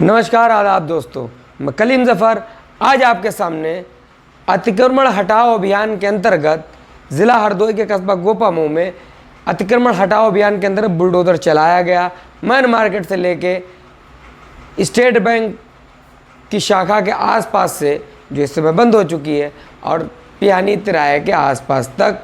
नमस्कार आदाब दोस्तों, मैं कलीम ज़फ़र आज आपके सामने अतिक्रमण हटाओ अभियान के अंतर्गत ज़िला हरदोई के कस्बा गोपामऊ में अतिक्रमण हटाओ अभियान के अंतर्गत बुलडोज़र चलाया गया। मैन मार्केट से लेके स्टेट बैंक की शाखा के आसपास से, जो इस समय बंद हो चुकी है, और पियानी तिराहे के आसपास तक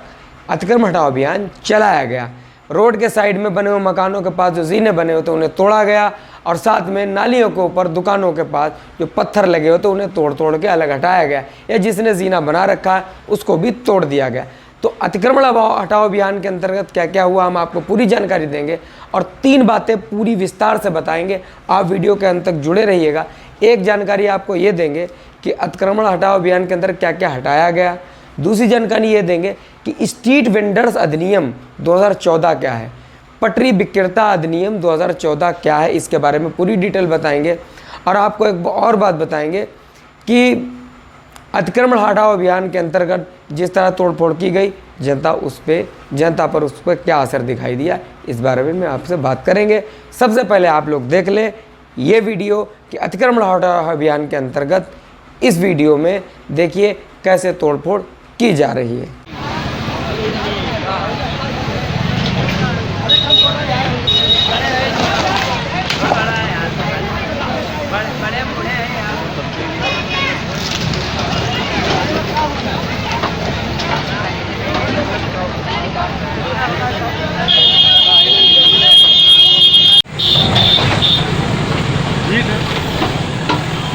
अतिक्रमण हटाओ अभियान चलाया गया। रोड के साइड में बने हुए मकानों के पास जो जीने बने होते उन्हें तोड़ा गया, और साथ में नालियों के ऊपर दुकानों के पास जो पत्थर लगे होते उन्हें तोड़ तोड़ के अलग हटाया गया, या जिसने जीना बना रखा है उसको भी तोड़ दिया गया। तो अतिक्रमण हटाओ अभियान के अंतर्गत क्या क्या हुआ हम आपको पूरी जानकारी देंगे, और 3 बातें पूरी विस्तार से बताएंगे। आप वीडियो के अंत तक जुड़े रहिएगा। एक जानकारी आपको ये देंगे कि अतिक्रमण हटाओ अभियान के अंदर क्या क्या हटाया गया। दूसरी जानकारी ये देंगे कि स्ट्रीट वेंडर्स अधिनियम 2014 क्या है, पटरी विक्रेता अधिनियम 2014 क्या है, इसके बारे में पूरी डिटेल बताएंगे। और आपको एक और बात बताएंगे कि अतिक्रमण हटाओ अभियान के अंतर्गत जिस तरह तोड़फोड़ की गई, जनता पर उस पर क्या असर दिखाई दिया, इस बारे में आपसे बात करेंगे। सबसे पहले आप लोग देख लें ये वीडियो कि अतिक्रमण हटाओ अभियान के अंतर्गत इस वीडियो में देखिए कैसे तोड़फोड़ की जा रही है।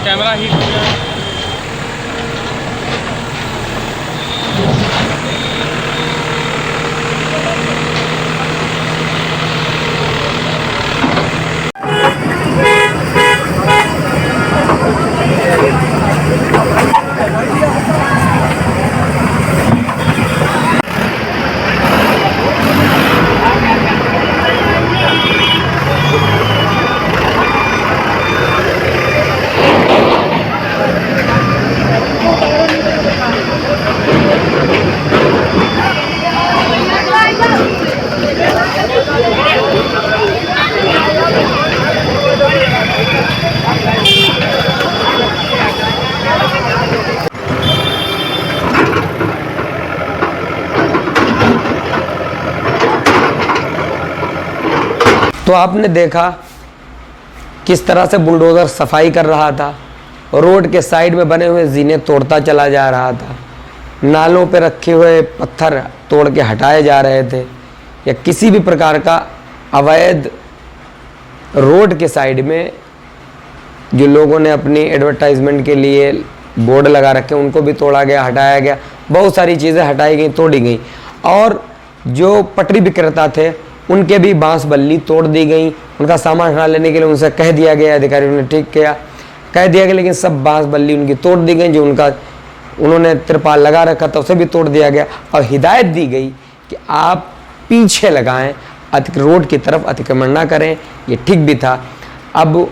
कैमरा हीट हो गया। तो आपने देखा किस तरह से बुलडोज़र सफाई कर रहा था, रोड के साइड में बने हुए जीने तोड़ता चला जा रहा था, नालों पे रखे हुए पत्थर तोड़ के हटाए जा रहे थे, या किसी भी प्रकार का अवैध रोड के साइड में जो लोगों ने अपनी एडवर्टाइजमेंट के लिए बोर्ड लगा रखे उनको भी तोड़ा गया, हटाया गया। बहुत सारी चीज़ें हटाई गई, तोड़ी गई, और जो पटरी विक्रेता थे उनके भी बांस बल्ली तोड़ दी गई। उनका सामान हटा लेने के लिए उनसे कह दिया गया, अधिकारियों ने ठीक किया, कह दिया गया, लेकिन सब बांस बल्ली उनकी तोड़ दी गई। जो उन्होंने तिरपाल लगा रखा था उसे भी तोड़ दिया गया, और हिदायत दी गई कि आप पीछे लगाएं, रोड की तरफ अतिक्रमण ना करें। ये ठीक भी था। अब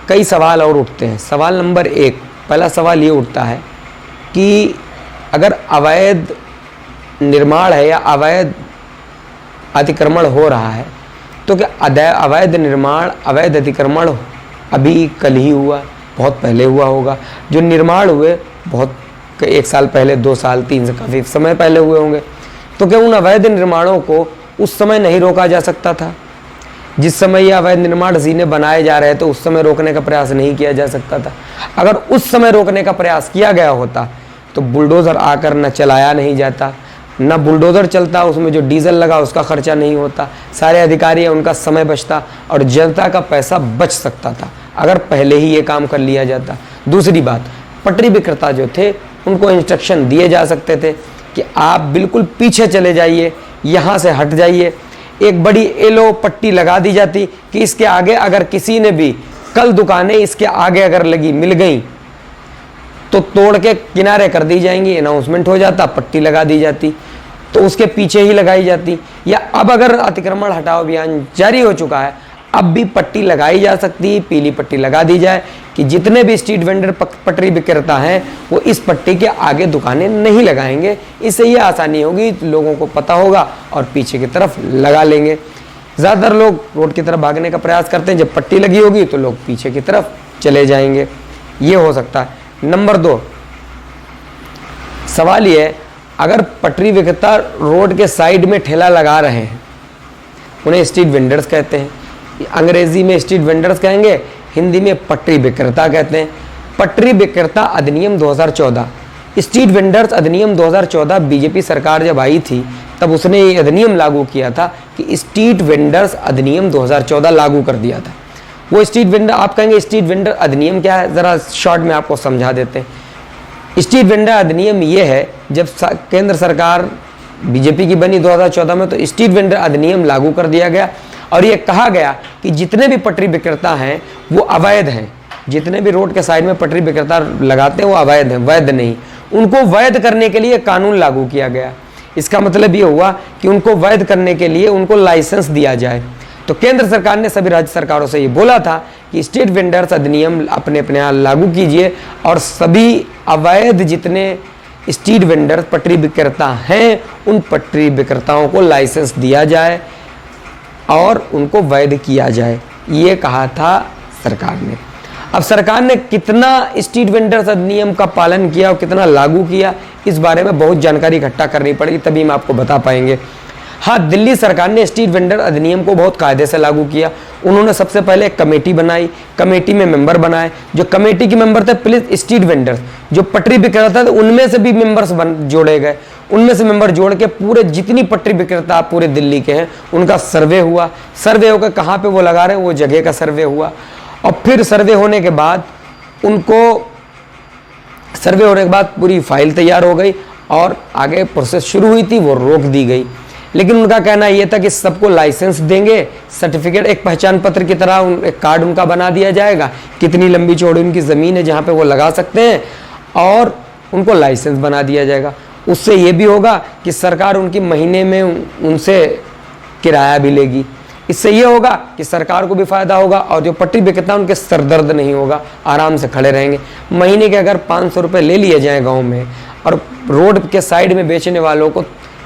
कई सवाल और उठते हैं। सवाल नंबर 1, पहला सवाल ये उठता है कि अगर अवैध निर्माण है या अवैध अतिक्रमण हो रहा है, तो क्या अवैध निर्माण, अवैध अतिक्रमण अभी कल ही हुआ, बहुत पहले हुआ होगा? जो निर्माण हुए बहुत 1 साल पहले, 2 साल, 3 से काफ़ी समय पहले हुए होंगे। तो क्या उन अवैध निर्माणों को उस समय नहीं रोका जा सकता था? जिस समय ये अवैध निर्माण जीने बनाए जा रहे थे उस समय रोकने का प्रयास नहीं किया जा सकता था? अगर उस समय रोकने का प्रयास किया गया होता तो बुलडोज़र आकर न चलाया नहीं जाता, ना बुलडोज़र चलता, उसमें जो डीजल लगा उसका खर्चा नहीं होता, सारे अधिकारी उनका समय बचता, और जनता का पैसा बच सकता था अगर पहले ही ये काम कर लिया जाता। दूसरी बात, पटरी विक्रेता जो थे उनको इंस्ट्रक्शन दिए जा सकते थे कि आप बिल्कुल पीछे चले जाइए, यहाँ से हट जाइए। एक बड़ी येलो पट्टी लगा दी जाती कि इसके आगे अगर किसी ने भी कल दुकानें इसके आगे अगर लगी मिल गई तो तोड़ के किनारे कर दी जाएंगी, अनाउंसमेंट हो जाता, पट्टी लगा दी जाती, तो उसके पीछे ही लगाई जाती। या अब अगर अतिक्रमण हटाओ अभियान जारी हो चुका है, अब भी पट्टी लगाई जा सकती है, पीली पट्टी लगा दी जाए कि जितने भी स्ट्रीट वेंडर पटरी विक्रेता हैं वो इस पट्टी के आगे दुकानें नहीं लगाएंगे। इससे ये आसानी होगी, लोगों को पता होगा और पीछे की तरफ लगा लेंगे। ज़्यादातर लोग रोड की तरफ भागने का प्रयास करते हैं, जब पट्टी लगी होगी तो लोग पीछे की तरफ चले जाएंगे, ये हो सकता है। नंबर 2, सवाल ये है, अगर पटरी विक्रेता रोड के साइड में ठेला लगा रहे हैं, उन्हें स्ट्रीट वेंडर्स कहते हैं। अंग्रेजी में स्ट्रीट वेंडर्स कहेंगे, हिंदी में पटरी विक्रेता कहते हैं। पटरी विक्रेता अधिनियम 2014, स्ट्रीट वेंडर्स अधिनियम 2014 बीजेपी सरकार जब आई थी तब उसने ये अधिनियम लागू किया था कि स्ट्रीट वेंडर्स अधिनियम 2014 लागू कर दिया था। वो स्ट्रीट वेंडर, आप कहेंगे स्ट्रीट वेंडर अधिनियम क्या है, ज़रा शॉर्ट में आपको समझा देते हैं। स्ट्रीट वेंडर अधिनियम ये है, जब केंद्र सरकार बीजेपी की बनी 2014 में, तो स्ट्रीट वेंडर अधिनियम लागू कर दिया गया और ये कहा गया कि जितने भी पटरी विक्रेता हैं वो अवैध हैं। जितने भी रोड के साइड में पटरी विक्रेता लगाते हैं वो अवैध हैं, वैध नहीं। उनको वैध करने के लिए कानून लागू किया गया। इसका मतलब ये हुआ कि उनको वैध करने के लिए उनको लाइसेंस दिया जाए। तो केंद्र सरकार ने सभी राज्य सरकारों से ये बोला था कि स्ट्रीट वेंडर्स अधिनियम अपने अपने यहाँ लागू कीजिए और सभी अवैध जितने स्ट्रीट वेंडर्स पटरी विक्रेता हैं उन पटरी विक्रेताओं को लाइसेंस दिया जाए और उनको वैध किया जाए, ये कहा था सरकार ने। अब सरकार ने कितना स्ट्रीट वेंडर्स अधिनियम का पालन किया और कितना लागू किया, इस बारे में बहुत जानकारी इकट्ठा करनी पड़ेगी, तभी हम आपको बता पाएंगे। हाँ, दिल्ली सरकार ने स्ट्रीट वेंडर अधिनियम को बहुत कायदे से लागू किया। उन्होंने सबसे पहले एक कमेटी बनाई, कमेटी में मेंबर बनाए। जो कमेटी के मेंबर थे प्लीज स्ट्रीट वेंडर्स, जो पटरी विक्रेता थे उनमें से भी मेंबर्स जोड़े गए। उनमें से मेंबर जोड़ के पूरे जितनी पटरी विक्रेता पूरे दिल्ली के हैं उनका सर्वे हुआ। सर्वे होकर कहाँ पे वो लगा रहे हैं वो जगह का सर्वे हुआ और फिर सर्वे होने के बाद पूरी फाइल तैयार हो गई और आगे प्रोसेस शुरू हुई थी, वो रोक दी गई। लेकिन उनका कहना यह था कि सबको लाइसेंस देंगे, सर्टिफिकेट एक पहचान पत्र की तरह एक कार्ड उनका बना दिया जाएगा, कितनी लंबी चौड़ी उनकी ज़मीन है जहाँ पे वो लगा सकते हैं, और उनको लाइसेंस बना दिया जाएगा। उससे ये भी होगा कि सरकार उनकी महीने में उनसे किराया भी लेगी। इससे ये होगा कि सरकार को भी फायदा होगा और जो पटरी विक्रेता उनके सर दर्द नहीं होगा, आराम से खड़े रहेंगे। महीने के अगर 500 रुपये ले लिए जाए गांव में और रोड के साइड में बेचने वालों को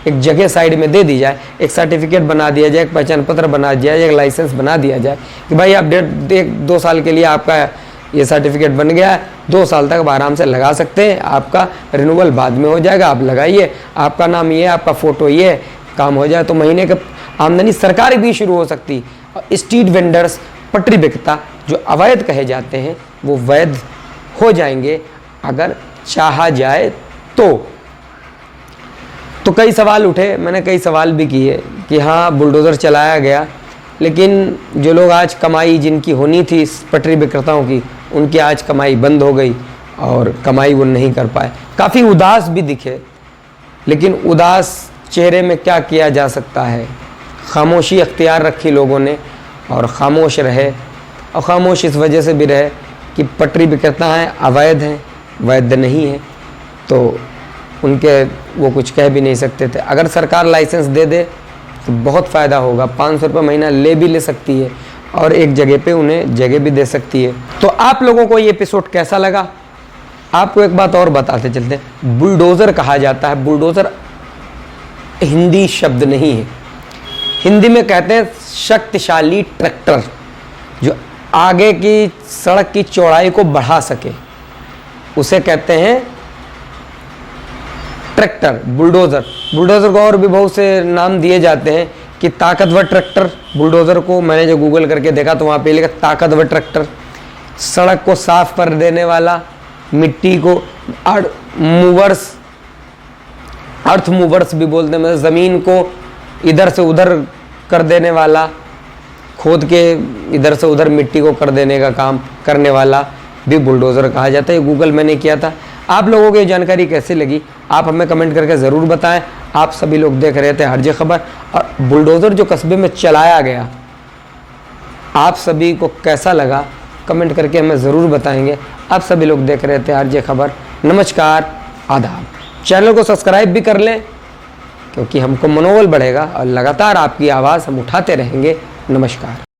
एक जगह साइड में दे दी जाए, एक सर्टिफिकेट बना दिया जाए, एक पहचान पत्र बना दिया जाए, एक लाइसेंस बना दिया जाए कि भाई आप 1.5-2 साल के लिए आपका ये सर्टिफिकेट बन गया है, 2 साल तक आप आराम से लगा सकते हैं, आपका रिन्यूअल बाद में हो जाएगा, आप लगाइए, आपका नाम ये, आपका फ़ोटो ये, काम हो जाए, तो महीने का आमदनी सरकार भी शुरू हो सकती। स्ट्रीट वेंडर्स पटरी विक्रेता जो अवैध कहे जाते हैं वो वैध हो जाएंगे अगर चाहा जाए तो कई सवाल उठे, मैंने कई सवाल भी किए कि हाँ बुलडोज़र चलाया गया, लेकिन जो लोग आज कमाई जिनकी होनी थी पटरी विक्रेताओं की, उनकी आज कमाई बंद हो गई और कमाई वो नहीं कर पाए। काफ़ी उदास भी दिखे, लेकिन उदास चेहरे में क्या किया जा सकता है। खामोशी अख्तियार रखी लोगों ने और ख़ामोश रहे, और ख़ामोश इस वजह से भी रहे कि पटरी विक्रेता हैं, अवैध हैं, वैध नहीं है, तो उनके वो कुछ कह भी नहीं सकते थे। अगर सरकार लाइसेंस दे दे तो बहुत फ़ायदा होगा, 500 रुपये महीना ले सकती है और एक जगह पे उन्हें जगह भी दे सकती है। तो आप लोगों को ये एपिसोड कैसा लगा? आपको एक बात और बताते चलते हैं, बुलडोज़र कहा जाता है। बुलडोज़र हिंदी शब्द नहीं है, हिंदी में कहते हैं शक्तिशाली ट्रैक्टर जो आगे की सड़क की चौड़ाई को बढ़ा सके, उसे कहते हैं ट्रैक्टर, बुलडोज़र। बुलडोज़र को और भी बहुत से नाम दिए जाते हैं कि ताकतवर ट्रैक्टर, बुलडोज़र को मैंने जो गूगल करके देखा तो वहाँ पे लिखा ताकतवर ट्रैक्टर, सड़क को साफ कर देने वाला, मिट्टी को अर्थ मूवर्स भी बोलते हैं, मतलब ज़मीन को इधर से उधर कर देने वाला, खोद के इधर से उधर मिट्टी को कर देने का काम करने वाला भी बुलडोज़र कहा जाता है। गूगल मैंने किया था। आप लोगों को ये जानकारी कैसी लगी आप हमें कमेंट करके ज़रूर बताएं। आप सभी लोग देख रहे थे हर्ज खबर, और बुलडोज़र जो कस्बे में चलाया गया आप सभी को कैसा लगा कमेंट करके हमें ज़रूर बताएंगे। आप सभी लोग देख रहे थे हर्ज खबर। नमस्कार, आदाब। चैनल को सब्सक्राइब भी कर लें क्योंकि हमको मनोबल बढ़ेगा और लगातार आपकी आवाज़ हम उठाते रहेंगे। नमस्कार।